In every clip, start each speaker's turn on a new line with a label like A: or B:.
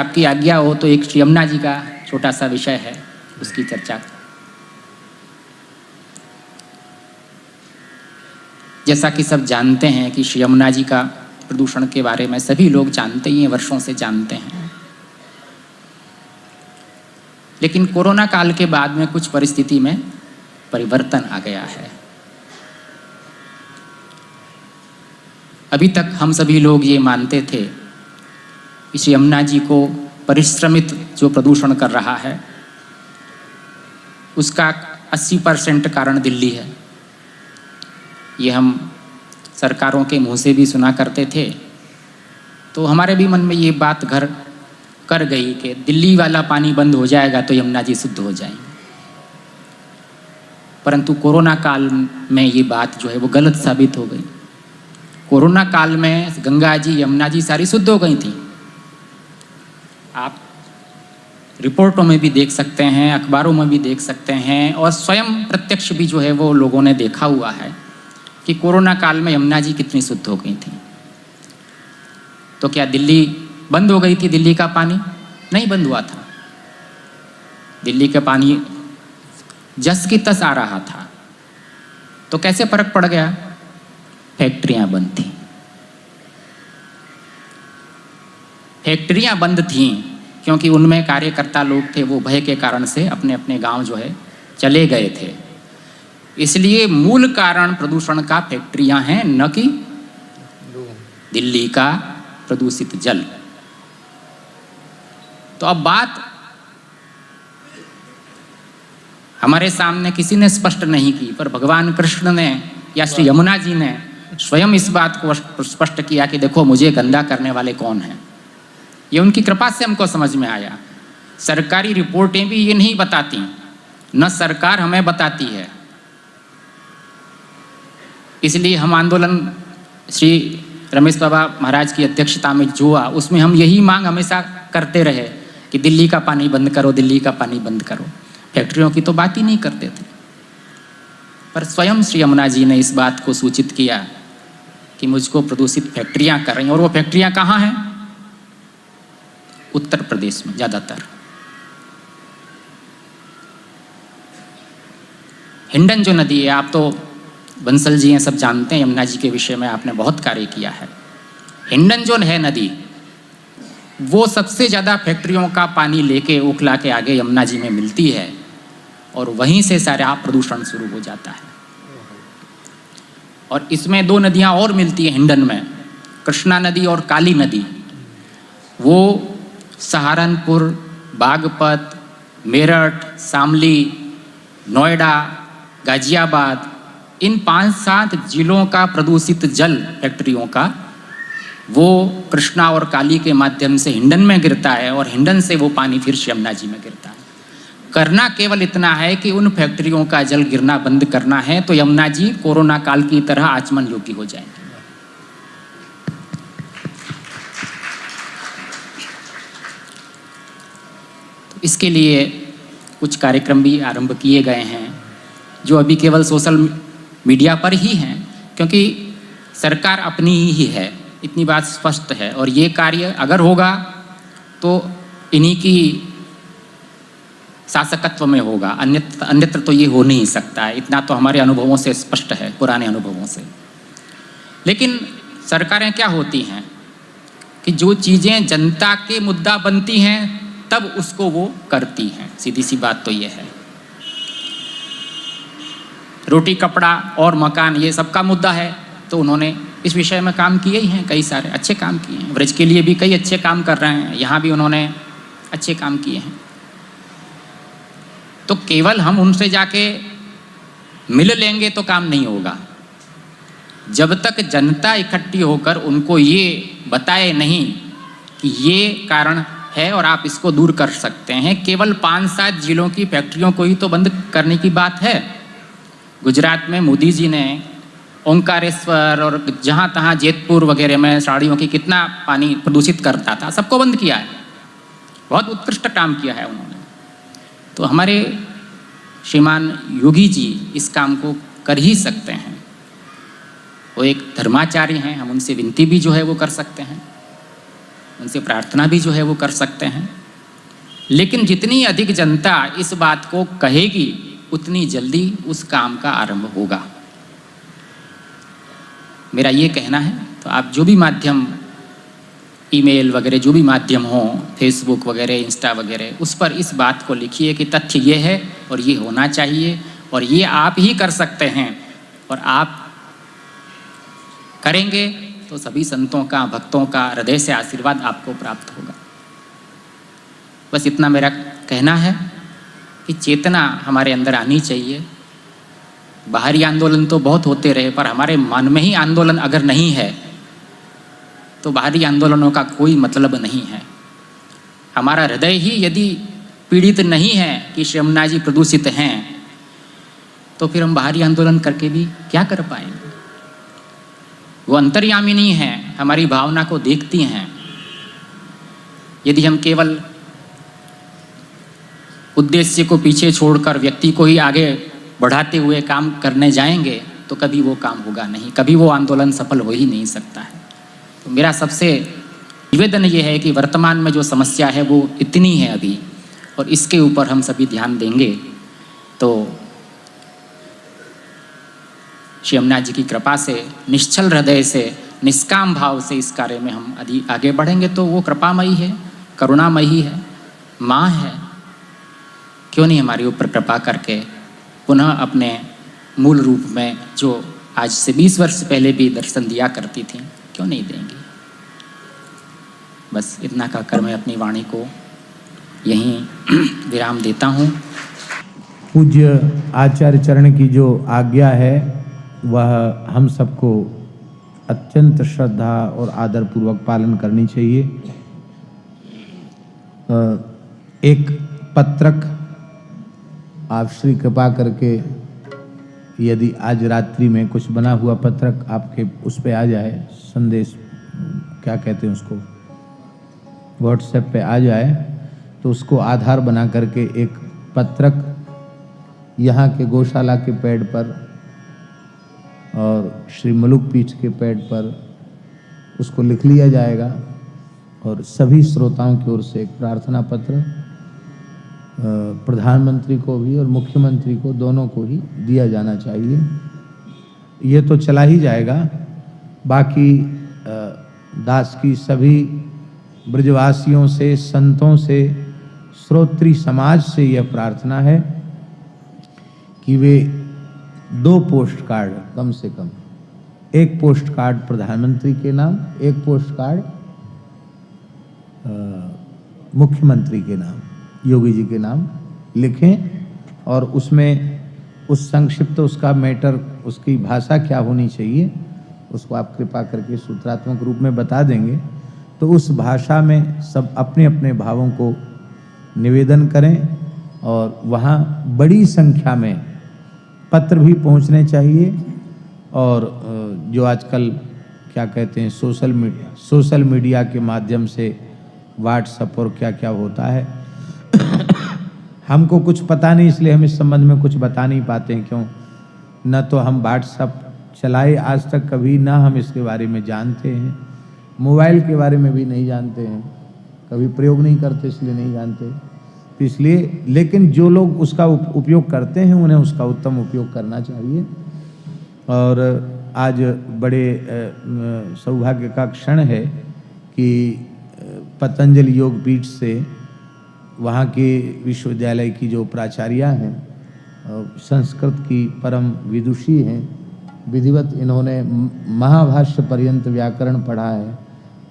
A: आपकी आज्ञा हो तो एक श्री यमुना जी का छोटा सा विषय है, उसकी चर्चा। जैसा कि सब जानते हैं कि श्री यमुना जी का प्रदूषण के बारे में सभी लोग जानते ही हैं, वर्षों से जानते हैं। लेकिन कोरोना काल के बाद में कुछ परिस्थिति में परिवर्तन आ गया है। अभी तक हम सभी लोग ये मानते थे कि श्री यमुना जी को परिश्रमित जो प्रदूषण कर रहा है उसका 80% कारण दिल्ली है। ये हम सरकारों के मुंह से भी सुना करते थे, तो हमारे भी मन में ये बात घर कर गई कि दिल्ली वाला पानी बंद हो जाएगा तो यमुना जी शुद्ध हो जाएंगे। परंतु कोरोना काल में ये बात जो है वो गलत साबित हो गई। कोरोना काल में गंगा जी, यमुना जी सारी शुद्ध हो गई थी। आप रिपोर्टों में भी देख सकते हैं, अखबारों में भी देख सकते हैं, और स्वयं प्रत्यक्ष भी जो है वो लोगों ने देखा हुआ है कि कोरोना काल में यमुना जी कितनी शुद्ध हो गई थी। तो क्या दिल्ली बंद हो गई थी? दिल्ली का पानी नहीं बंद हुआ था। दिल्ली का पानी जस की तस आ रहा था। तो कैसे फर्क पड़ गया? फैक्ट्रियां बंद थी। फैक्ट्रियां बंद थीं क्योंकि उनमें कार्यकर्ता लोग थे, वो भय के कारण से अपने अपने गांव जो है चले गए थे। इसलिए मूल कारण प्रदूषण का फैक्ट्रियां हैं, न कि दिल्ली का प्रदूषित जल। तो अब बात हमारे सामने किसी ने स्पष्ट नहीं की, पर भगवान कृष्ण ने या श्री यमुना जी ने स्वयं इस बात को स्पष्ट किया कि देखो मुझे गंदा करने वाले कौन हैं। ये उनकी कृपा से हमको समझ में आया। सरकारी रिपोर्टें भी ये नहीं बताती, न सरकार हमें बताती है। इसलिए हम आंदोलन श्री रमेश बाबा महाराज की अध्यक्षता में जो हुआ, उसमें हम यही मांग हमेशा करते रहे कि दिल्ली का पानी बंद करो, दिल्ली का पानी बंद करो। फैक्ट्रियों की तो बात ही नहीं करते थे। पर स्वयं श्री यमुना जी ने इस बात को सूचित किया कि मुझको प्रदूषित फैक्ट्रियां कर रही हैं। और वो फैक्ट्रियां कहाँ हैं? उत्तर प्रदेश में ज़्यादातर। हिंडन जो नदी है, आप तो बंसल जी हैं, सब जानते हैं, यमुना जी के विषय में आपने बहुत कार्य किया है। हिंडन जो है नदी, वो सबसे ज़्यादा फैक्ट्रियों का पानी लेके ओखला के आगे यमुना जी में मिलती है, और वहीं से सारा प्रदूषण शुरू हो जाता है। और इसमें 2 नदियाँ और मिलती हैं हिंडन में, कृष्णा नदी और काली नदी। वो सहारनपुर, बागपत, मेरठ, शामली, नोएडा, गाजियाबाद, इन 5-7 जिलों का प्रदूषित जल फैक्ट्रियों का वो कृष्णा और काली के माध्यम से हिंडन में गिरता है, और हिंडन से वो पानी फिर यमुना जी में गिरता है। करना केवल इतना है कि उन फैक्ट्रियों का जल गिरना बंद करना है, तो यमुना जी कोरोना काल की तरह आचमन योग्य हो जाएंगे। तो इसके लिए कुछ कार्यक्रम भी आरंभ किए गए हैं, जो अभी केवल सोशल मीडिया पर ही हैं, क्योंकि सरकार अपनी ही है, इतनी बात स्पष्ट है। और ये कार्य अगर होगा तो इन्हीं की शासकत्व में होगा, अन्यत्र तो ये हो नहीं सकता है। इतना तो हमारे अनुभवों से स्पष्ट है, पुराने अनुभवों से। लेकिन सरकारें क्या होती हैं कि जो चीज़ें जनता के मुद्दा बनती हैं तब उसको वो करती हैं। सीधी सी बात तो ये है। रोटी, कपड़ा और मकान ये सबका मुद्दा है, तो उन्होंने इस विषय में काम किए ही हैं, कई सारे अच्छे काम किए हैं। ब्रज के लिए भी कई अच्छे काम कर रहे हैं, यहाँ भी उन्होंने अच्छे काम किए हैं। तो केवल हम उनसे जाके मिल लेंगे तो काम नहीं होगा। जब तक जनता इकट्ठी होकर उनको ये बताए नहीं कि ये कारण है और आप इसको दूर कर सकते हैं। केवल 5-7 जिलों की फैक्ट्रियों को ही तो बंद करने की बात है। गुजरात में मोदी जी ने ओंकारेश्वर और जहाँ तहाँ जेतपुर वगैरह में साड़ियों की कितना पानी प्रदूषित करता था, सबको बंद किया है। बहुत उत्कृष्ट काम किया है उन्होंने। तो हमारे श्रीमान योगी जी इस काम को कर ही सकते हैं। वो एक धर्माचार्य हैं, हम उनसे विनती भी जो है वो कर सकते हैं। उनसे प्रार्थना भी जो है वो कर सकते हैं। लेकिन जितनी अधिक जनता इस बात को कहेगी उतनी जल्दी उस काम का आरंभ होगा, मेरा ये कहना है। तो आप जो भी माध्यम, ईमेल वगैरह जो भी माध्यम हो, फेसबुक वगैरह, इंस्टा वगैरह, उस पर इस बात को लिखिए कि तथ्य ये है और ये होना चाहिए और ये आप ही कर सकते हैं, और आप करेंगे तो सभी संतों का, भक्तों का हृदय से आशीर्वाद आपको प्राप्त होगा। बस इतना मेरा कहना है कि चेतना हमारे अंदर आनी चाहिए। बाहरी आंदोलन तो बहुत होते रहे, पर हमारे मन में ही आंदोलन अगर नहीं है तो बाहरी आंदोलनों का कोई मतलब नहीं है। हमारा हृदय ही यदि पीड़ित नहीं है कि श्री यमुना जी प्रदूषित हैं, तो फिर हम बाहरी आंदोलन करके भी क्या कर पाएंगे। वो अंतर्यामिनी हैं, हमारी भावना को देखती हैं। यदि हम केवल उद्देश्य को पीछे छोड़कर व्यक्ति को ही आगे बढ़ाते हुए काम करने जाएंगे तो कभी वो काम होगा नहीं, कभी वो आंदोलन सफल हो ही नहीं सकता है। तो मेरा सबसे निवेदन ये है कि वर्तमान में जो समस्या है वो इतनी है अभी, और इसके ऊपर हम सभी ध्यान देंगे तो श्री यमुना जी की कृपा से, निश्चल हृदय से, निष्काम भाव से इस कार्य में हम आगे बढ़ेंगे तो वो कृपामयी है, करुणामयी है, माँ है। क्यों नहीं हमारे ऊपर कृपा करके पुनः अपने मूल रूप में, जो आज से 20 वर्ष पहले भी दर्शन दिया करती थी, क्यों नहीं देंगी। बस इतना कहकर मैं अपनी वाणी को यहीं विराम देता हूँ।
B: पूज्य आचार्य चरण की जो आज्ञा है वह हम सबको अत्यंत श्रद्धा और आदर पूर्वक पालन करनी चाहिए। एक पत्रक आप श्री कृपा करके, यदि आज रात्रि में कुछ बना हुआ पत्रक आपके उस पे आ जाए, संदेश क्या कहते हैं उसको, व्हाट्सएप पे आ जाए, तो उसको आधार बना करके एक पत्रक यहाँ के गौशाला के पैड पर और श्री मलुक पीठ के पैड पर उसको लिख लिया जाएगा, और सभी श्रोताओं की ओर से एक प्रार्थना पत्र प्रधानमंत्री को भी और मुख्यमंत्री को, दोनों को ही दिया जाना चाहिए। ये तो चला ही जाएगा। बाकी दास की सभी ब्रजवासियों से, संतों से, श्रोत्री समाज से यह प्रार्थना है कि वे 2 पोस्ट कार्ड कम से कम, एक पोस्ट कार्ड प्रधानमंत्री के नाम, एक पोस्ट कार्ड मुख्यमंत्री के नाम, योगी जी के नाम लिखें, और उसमें उस संक्षिप्त उसका मैटर, उसकी भाषा क्या होनी चाहिए उसको आप कृपा करके सूत्रात्मक रूप में बता देंगे, तो उस भाषा में सब अपने अपने भावों को निवेदन करें, और वहाँ बड़ी संख्या में पत्र भी पहुँचने चाहिए। और जो आजकल क्या कहते हैं सोशल मीडिया के माध्यम से व्हाट्सएप और क्या क्या होता है हमको कुछ पता नहीं, इसलिए हम इस संबंध में कुछ बता नहीं पाते हैं। क्यों? न तो हम व्हाट्सएप चलाए आज तक कभी, ना हम इसके बारे में जानते हैं, मोबाइल के बारे में भी नहीं जानते हैं, कभी प्रयोग नहीं करते इसलिए नहीं जानते। तो इसलिए, लेकिन जो लोग उसका उपयोग करते हैं उन्हें उसका उत्तम उपयोग करना चाहिए। और आज बड़े सौभाग्य का क्षण है कि पतंजलि योग पीठ से वहाँ के विश्वविद्यालय की जो प्राचार्या हैं, संस्कृत की परम विदुषी हैं, विधिवत इन्होंने महाभाष्य पर्यंत व्याकरण पढ़ा है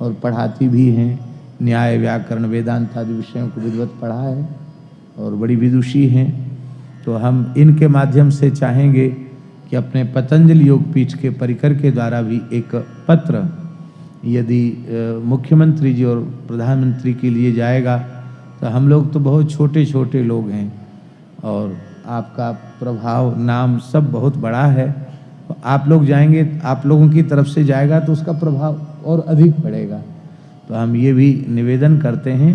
B: और पढ़ाती भी हैं, न्याय, व्याकरण, वेदांत आदि विषयों को विधिवत पढ़ा है और बड़ी विदुषी हैं। तो हम इनके माध्यम से चाहेंगे कि अपने पतंजलि योग पीठ के परिकर के द्वारा भी एक पत्र यदि मुख्यमंत्री जी और प्रधानमंत्री के लिए जाएगा, तो हम लोग तो बहुत छोटे छोटे लोग हैं और आपका प्रभाव, नाम सब बहुत बड़ा है। तो आप लोग जाएंगे, आप लोगों की तरफ से जाएगा तो उसका प्रभाव और अधिक बढ़ेगा। तो हम ये भी निवेदन करते हैं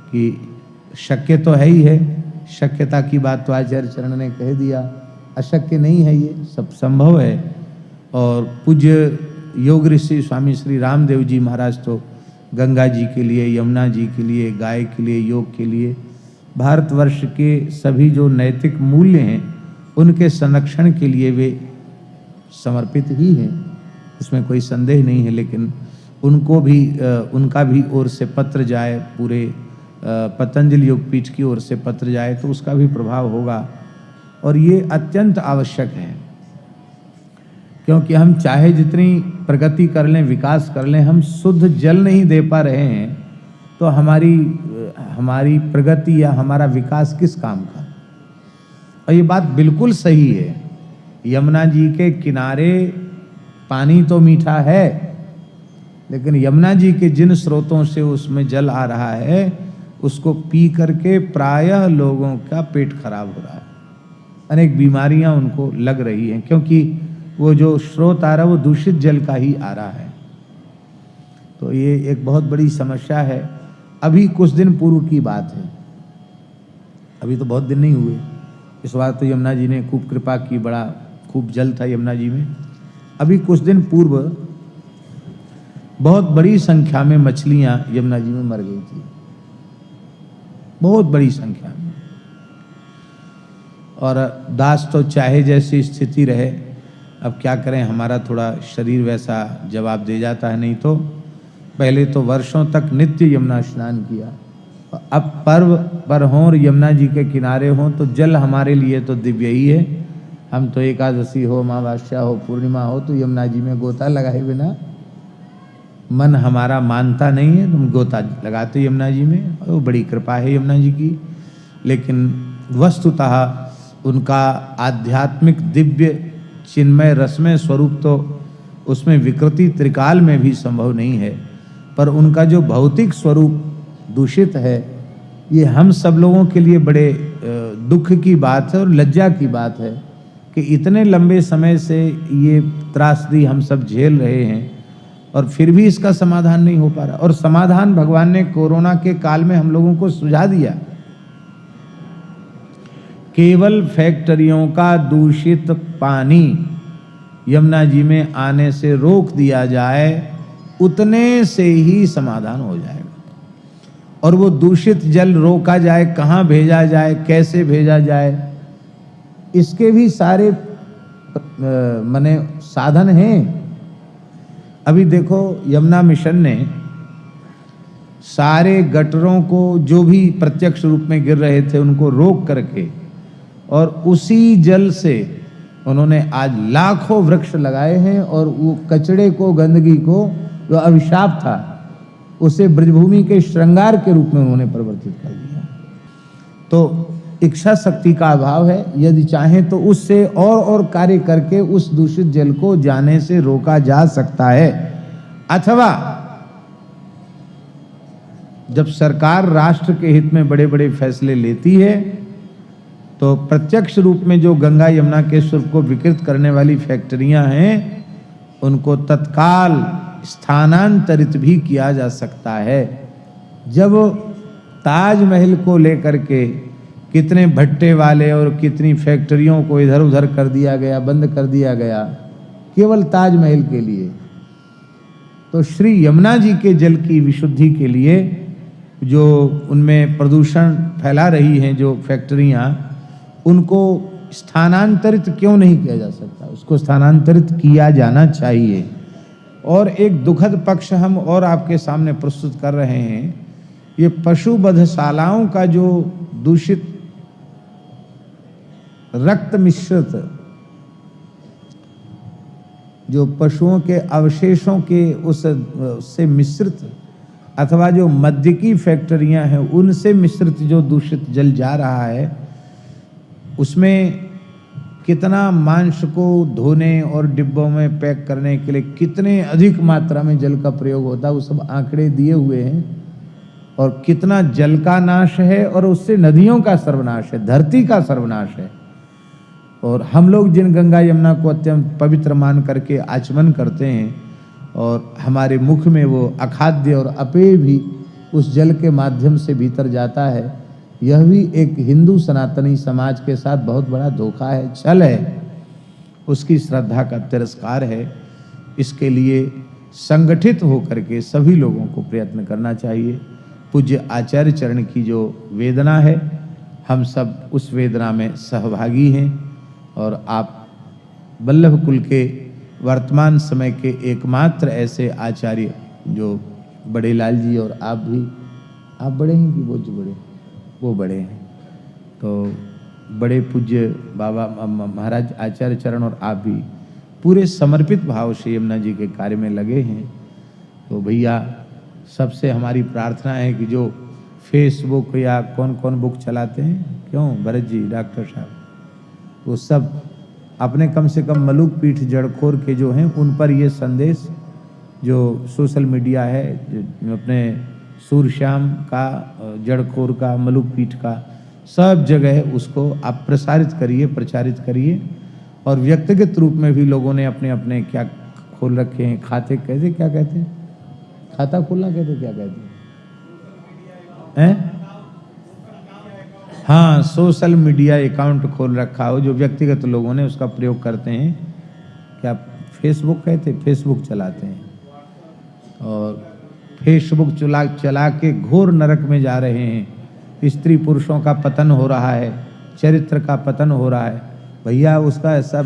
B: कि शक्य तो है ही है, शक्यता की बात तो आचार्य चरण ने कह दिया, अशक्य नहीं है, ये सब संभव है। और पूज्य योग ऋषि स्वामी श्री रामदेव जी महाराज तो गंगा जी के लिए, यमुना जी के लिए, गाय के लिए, योग के लिए, भारतवर्ष के सभी जो नैतिक मूल्य हैं उनके संरक्षण के लिए वे समर्पित ही हैं, इसमें कोई संदेह नहीं है। लेकिन उनको भी उनका भी ओर से पत्र जाए, पूरे पतंजलि योगपीठ की ओर से पत्र जाए तो उसका भी प्रभाव होगा। और ये अत्यंत आवश्यक है, क्योंकि हम चाहे जितनी प्रगति कर लें, विकास कर लें, हम शुद्ध जल नहीं दे पा रहे हैं तो हमारी प्रगति या हमारा विकास किस काम का। और ये बात बिल्कुल सही है, यमुना जी के किनारे पानी तो मीठा है, लेकिन यमुना जी के जिन स्रोतों से उसमें जल आ रहा है उसको पी करके प्रायः लोगों का पेट खराब हो रहा है, अनेक बीमारियां उनको लग रही हैं, क्योंकि वो जो स्रोत आ रहा है वो दूषित जल का ही आ रहा है। तो ये एक बहुत बड़ी समस्या है। अभी कुछ दिन पूर्व की बात है, अभी तो बहुत दिन नहीं हुए, इस बार तो यमुना जी ने खूब कृपा की, बड़ा खूब जल था यमुना जी में। अभी कुछ दिन पूर्व बहुत बड़ी संख्या में मछलियां यमुना जी में मर गई थी, बहुत बड़ी संख्या में। और दास तो चाहे जैसी स्थिति रहे, अब क्या करें, हमारा थोड़ा शरीर वैसा जवाब दे जाता है। नहीं तो पहले तो वर्षों तक नित्य यमुना स्नान किया, अब पर्व पर हों और यमुना जी के किनारे हों तो जल हमारे लिए तो दिव्य ही है। हम तो एकादशी हो, अमावस्या हो, पूर्णिमा हो तो यमुना जी में गोता लगाए बिना मन हमारा मानता नहीं है, तुम गोता लगाते यमुना जी में, वो बड़ी कृपा है यमुना जी की। लेकिन वस्तुतः उनका आध्यात्मिक दिव्य चिन्मय रसमय स्वरूप तो उसमें विकृति त्रिकाल में भी संभव नहीं है, पर उनका जो भौतिक स्वरूप दूषित है, ये हम सब लोगों के लिए बड़े दुख की बात है और लज्जा की बात है कि इतने लंबे समय से ये त्रासदी हम सब झेल रहे हैं और फिर भी इसका समाधान नहीं हो पा रहा। और समाधान भगवान ने कोरोना के काल में हम लोगों को सुझा दिया, केवल फैक्ट्रियों का दूषित पानी यमुना जी में आने से रोक दिया जाए, उतने से ही समाधान हो जाएगा। और वो दूषित जल रोका जाए, कहाँ भेजा जाए, कैसे भेजा जाए, इसके भी सारे माने साधन हैं। अभी देखो यमुना मिशन ने सारे गटरों को जो भी प्रत्यक्ष रूप में गिर रहे थे उनको रोक करके और उसी जल से उन्होंने आज लाखों वृक्ष लगाए हैं और वो कचड़े को, गंदगी को, जो अभिशाप था, उसे ब्रजभूमि के श्रृंगार के रूप में उन्होंने परिवर्तित कर दिया। तो इच्छा शक्ति का अभाव है, यदि चाहें तो उससे और कार्य करके उस दूषित जल को जाने से रोका जा सकता है। अथवा जब सरकार राष्ट्र के हित में बड़े बड़े फैसले लेती है तो प्रत्यक्ष रूप में जो गंगा यमुना के स्वरूप को विकृत करने वाली फैक्ट्रियां हैं उनको तत्काल स्थानांतरित भी किया जा सकता है। जब ताजमहल को लेकर के कितने भट्टे वाले और कितनी फैक्ट्रियों को इधर उधर कर दिया गया, बंद कर दिया गया केवल ताजमहल के लिए, तो श्री यमुना जी के जल की विशुद्धि के लिए जो उनमें प्रदूषण फैला रही हैं जो फैक्ट्रियां, उनको स्थानांतरित क्यों नहीं किया जा सकता? उसको स्थानांतरित किया जाना चाहिए। और एक दुखद पक्ष हम और आपके सामने प्रस्तुत कर रहे हैं, ये पशु वधशालाओं का जो दूषित रक्त मिश्रित, जो पशुओं के अवशेषों के उससे मिश्रित अथवा जो मद्य की फैक्ट्रियां हैं उनसे मिश्रित जो दूषित जल जा रहा है, उसमें कितना मांस को धोने और डिब्बों में पैक करने के लिए कितने अधिक मात्रा में जल का प्रयोग होता है, वो सब आंकड़े दिए हुए हैं। और कितना जल का नाश है और उससे नदियों का सर्वनाश है, धरती का सर्वनाश है। और हम लोग जिन गंगा यमुना को अत्यंत पवित्र मान करके आचमन करते हैं और हमारे मुख में वो अखाद्य और अपेय भी उस जल के माध्यम से भीतर जाता है, यह भी एक हिंदू सनातनी समाज के साथ बहुत बड़ा धोखा है, छल है, उसकी श्रद्धा का तिरस्कार है। इसके लिए संगठित होकर के सभी लोगों को प्रयत्न करना चाहिए। पूज्य आचार्य चरण की जो वेदना है, हम सब उस वेदना में सहभागी हैं और आप वल्लभ कुल के वर्तमान समय के एकमात्र ऐसे आचार्य जो बड़े लाल जी और आप भी, आप बड़े हैं कि वो जो बड़े, वो बड़े हैं, तो बड़े पूज्य बाबा महाराज आचार्य चरण और आप भी पूरे समर्पित भाव से यमुना जी के कार्य में लगे हैं। तो भैया सबसे हमारी प्रार्थना है कि जो फेसबुक या कौन कौन बुक चलाते हैं, क्यों भरत जी डॉक्टर साहब, वो सब अपने कम से कम मलुक पीठ जड़खोर के जो हैं उन पर ये संदेश जो सोशल मीडिया है, जो अपने सूरश्याम का, जड़खोर का, मलुक पीठ का, सब जगह उसको आप प्रसारित करिए, प्रचारित करिए। और व्यक्तिगत रूप में भी लोगों ने अपने अपने क्या खोल रखे हैं, खाते कहते, क्या कहते हैं, खाता खोलना कहते, क्या कहते हैं, हाँ, सोशल मीडिया अकाउंट खोल रखा हो जो व्यक्तिगत लोगों ने उसका प्रयोग करते हैं, क्या फेसबुक कहते, फेसबुक चलाते हैं और फेसबुक चला के घोर नरक में जा रहे हैं। स्त्री पुरुषों का पतन हो रहा है, चरित्र का पतन हो रहा है। भैया उसका सब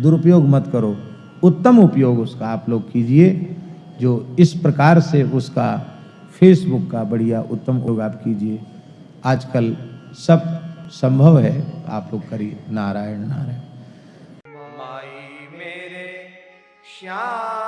B: दुरुपयोग मत करो, उत्तम उपयोग उसका आप लोग कीजिए। जो इस प्रकार से उसका फेसबुक का बढ़िया उत्तम उपयोग आप कीजिए। आजकल सब संभव है, आप लोग करिए। नारायण नारायण।
C: माई मेरे श्याम